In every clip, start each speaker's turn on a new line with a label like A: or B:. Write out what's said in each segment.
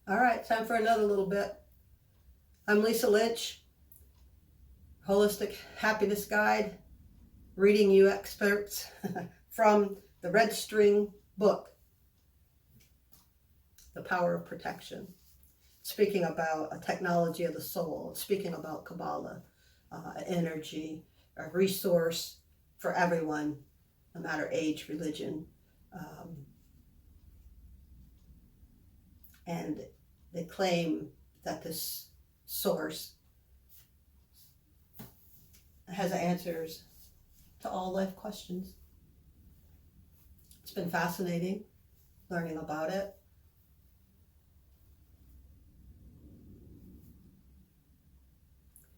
A: All right, time for another little bit. I'm Lisa Lynch, Holistic Happiness Guide, reading you excerpts from the Red String book, The Power of Protection. Speaking about a technology of the soul, speaking about Kabbalah, energy, a resource for everyone, no matter age, religion. And they claim that this source has answers to all life questions. It's been fascinating learning about it.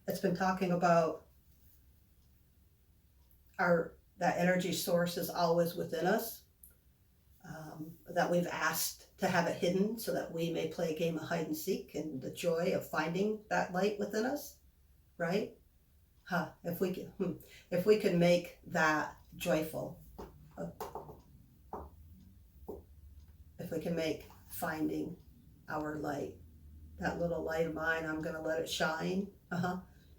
A: It's been talking about that energy source is always within us, that we've asked to have it hidden so that we may play a game of hide and seek and the joy of finding that light within us, right? If we can make that joyful, if we can make finding our light, that little light of mine, I'm going to let it shine.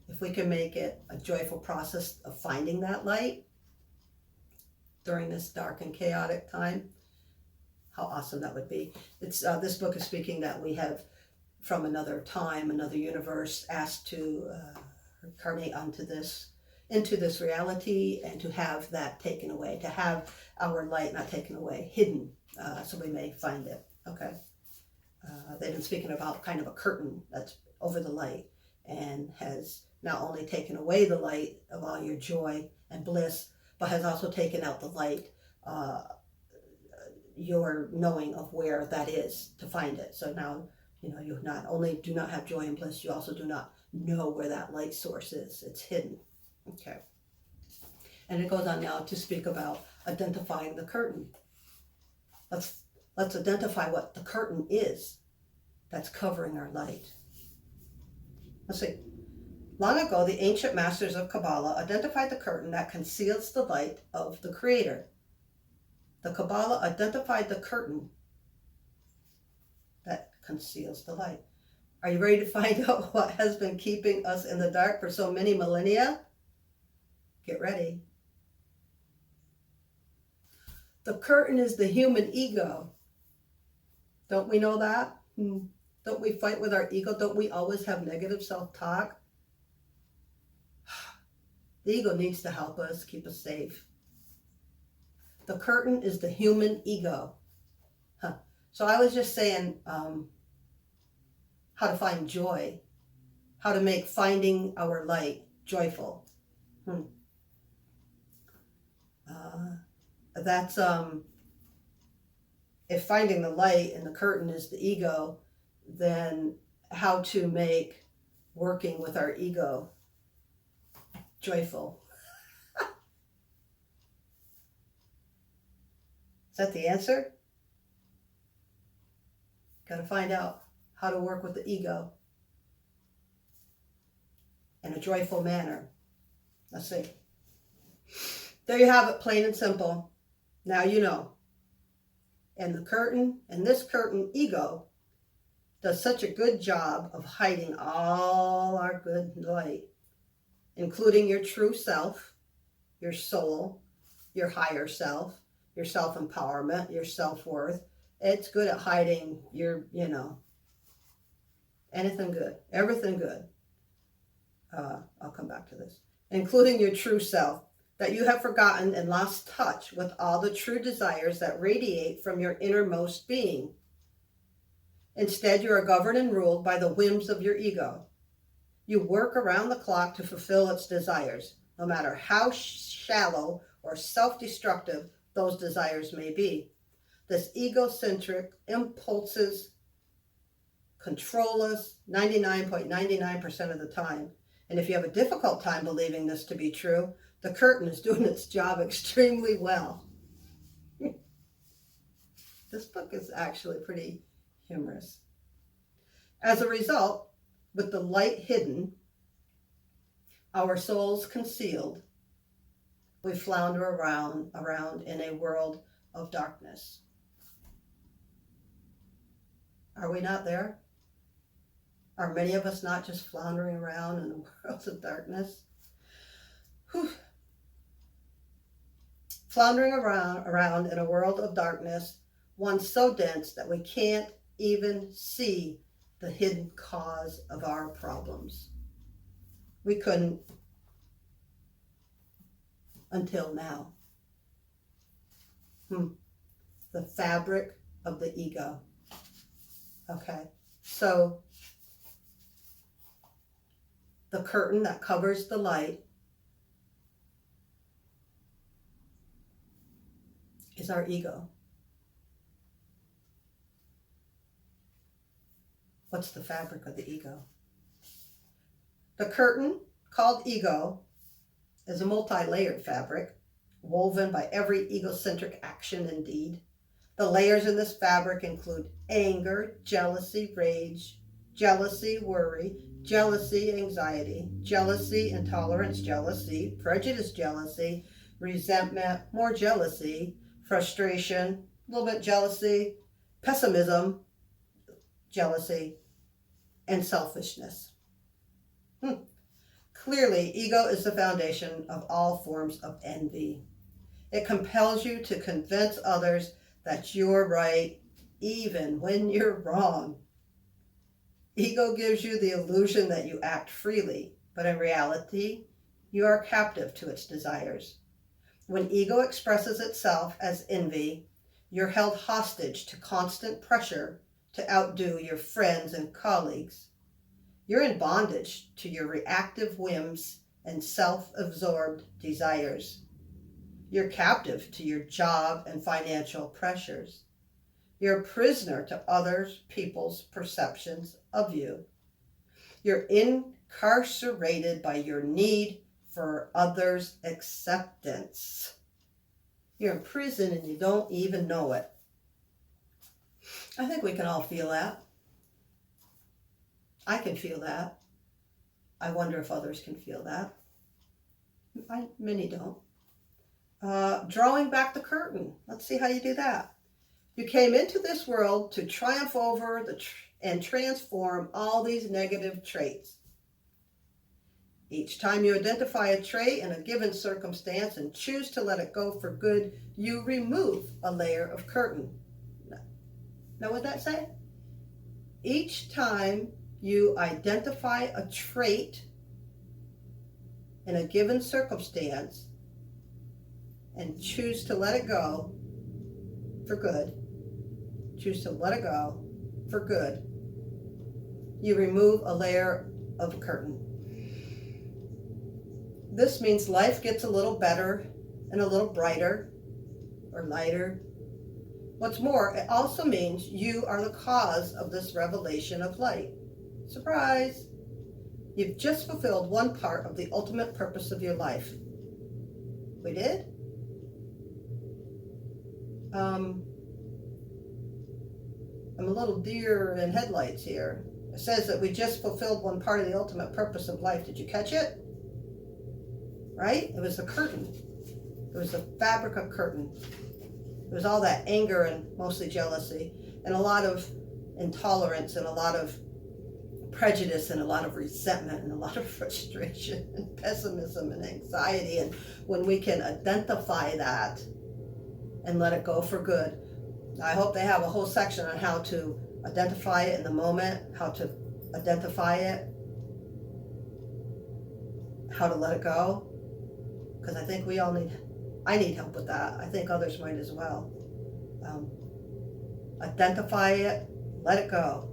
A: If we can make it a joyful process of finding that light during this dark and chaotic time, how awesome that would be. It's this book is speaking that we have, from another time, another universe, asked to incarnate into this reality, and to have that taken away, to have our light not taken away, hidden, so we may find it. Okay. They've been speaking about kind of a curtain that's over the light, and has not only taken away the light of all your joy and bliss, but has also taken out the light, your knowing of where that is to find it. So now, you not only do not have joy and bliss, you also do not know where that light source is. It's hidden. Okay. And it goes on now to speak about identifying the curtain. Let's identify what the curtain is that's covering our light. Let's see. Long ago, the ancient masters of Kabbalah identified the curtain that conceals the light of the Creator. The Kabbalah identified the curtain that conceals the light. Are you ready to find out what has been keeping us in the dark for so many millennia? Get ready. The curtain is the human ego. Don't we know that? Don't we fight with our ego? Don't we always have negative self-talk? The ego needs to help us, keep us safe. The curtain is the human ego. So I was just saying how to find joy, how to make finding our light joyful. That's if finding the light and the curtain is the ego, then how to make working with our ego joyful. Is that the answer? Got to find out how to work with the ego in a joyful manner. Let's see. There you have it, plain and simple. Now you know. And this curtain, ego, does such a good job of hiding all our good light, including your true self, your soul, your higher self, your self-empowerment, your self-worth. It's good at hiding your, anything good, everything good. I'll come back to this. Including your true self, that you have forgotten and lost touch with all the true desires that radiate from your innermost being. Instead, you are governed and ruled by the whims of your ego. You work around the clock to fulfill its desires, no matter how shallow or self-destructive those desires may be. This egocentric impulses control us 99.99% of the time. And if you have a difficult time believing this to be true, the curtain is doing its job extremely well. This book is actually pretty humorous. As a result, with the light hidden, our souls concealed, we flounder around in a world of darkness. Are we not there? Are many of us not just floundering around in the world of darkness? Whew. Floundering around in a world of darkness, one so dense that we can't even see the hidden cause of our problems. We couldn't until now. The fabric of the ego. Okay, so the curtain that covers the light is our ego. What's the fabric of the ego? The curtain, called ego, is a multi-layered fabric woven by every egocentric action and deed. The layers in this fabric include anger, jealousy, rage, jealousy, worry, jealousy, anxiety, jealousy, intolerance, jealousy, prejudice, jealousy, resentment, more jealousy, frustration, a little bit jealousy, pessimism, jealousy, and selfishness. Clearly, ego is the foundation of all forms of envy. It compels you to convince others that you're right, even when you're wrong. Ego gives you the illusion that you act freely, but in reality, you are captive to its desires. When ego expresses itself as envy, you're held hostage to constant pressure to outdo your friends and colleagues. You're in bondage to your reactive whims and self-absorbed desires. You're captive to your job and financial pressures. You're a prisoner to other people's perceptions of you. You're incarcerated by your need for others' acceptance. You're in prison and you don't even know it. I think we can all feel that. I can feel that. I wonder if others can feel that. Many don't. Drawing back the curtain. Let's see how you do that. You came into this world to triumph over and transform all these negative traits. Each time you identify a trait in a given circumstance and choose to let it go for good, you remove a layer of curtain. Know what that say? Each time you identify a trait in a given circumstance and choose to let it go for good, choose to let it go for good, you remove a layer of a curtain. This means life gets a little better and a little brighter or lighter. What's more, it also means you are the cause of this revelation of light. Surprise! You've just fulfilled one part of the ultimate purpose of your life. We did? I'm a little deer in headlights here. It says that we just fulfilled one part of the ultimate purpose of life. Did you catch it? Right? It was the curtain. It was the fabric of curtain. It was all that anger and mostly jealousy and a lot of intolerance and a lot of prejudice and a lot of resentment and a lot of frustration and pessimism and anxiety. And when we can identify that and let it go for good, I hope they have a whole section on how to identify it in the moment, how to identify it, how to let it go, because I think we all I need help with that. I think others might as well. Identify it, let it go.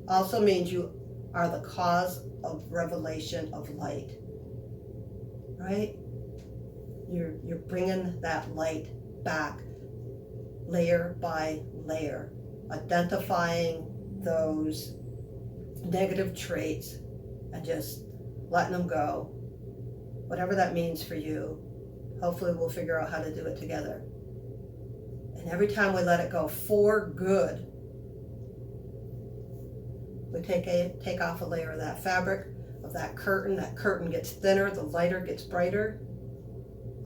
A: Also means you are the cause of revelation of light, right? You're bringing that light back, layer by layer, identifying those negative traits and just letting them go, whatever that means for you. Hopefully we'll figure out how to do it together. And every time we let it go for good, we take off a layer of that fabric, of that curtain. That curtain gets thinner, the lighter gets brighter.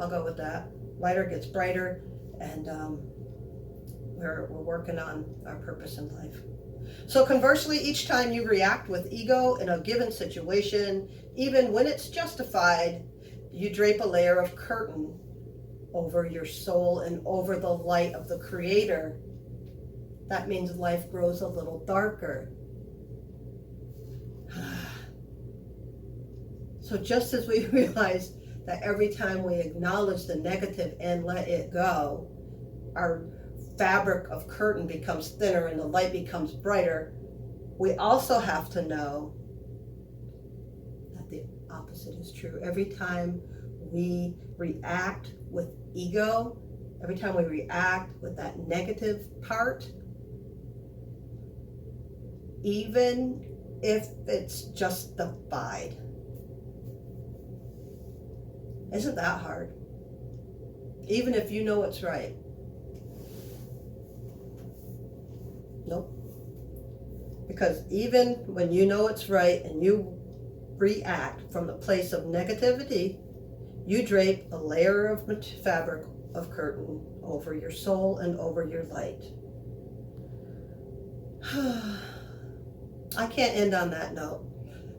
A: I'll go with that. Lighter gets brighter, and we're working on our purpose in life. So conversely, each time you react with ego in a given situation, even when it's justified, you drape a layer of curtain over your soul and over the light of the Creator. That means life grows a little darker. So just as we realize that every time we acknowledge the negative and let it go, our fabric of curtain becomes thinner and the light becomes brighter, we also have to know that the opposite is true. Every time we react with ego, every time we react with that negative part, even if it's justified, isn't that hard? Even if you know it's right. Nope. Because even when you know it's right and you react from the place of negativity, you drape a layer of fabric of curtain over your soul and over your light. I can't end on that note.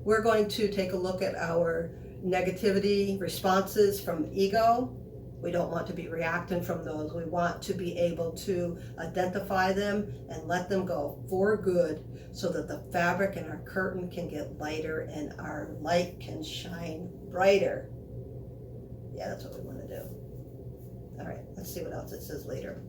A: We're going to take a look at our negativity responses from ego. We don't want to be reacting from those. We want to be able to identify them and let them go for good so that the fabric in our curtain can get lighter and our light can shine brighter. Yeah, that's what we want to do. All right, let's see what else it says later.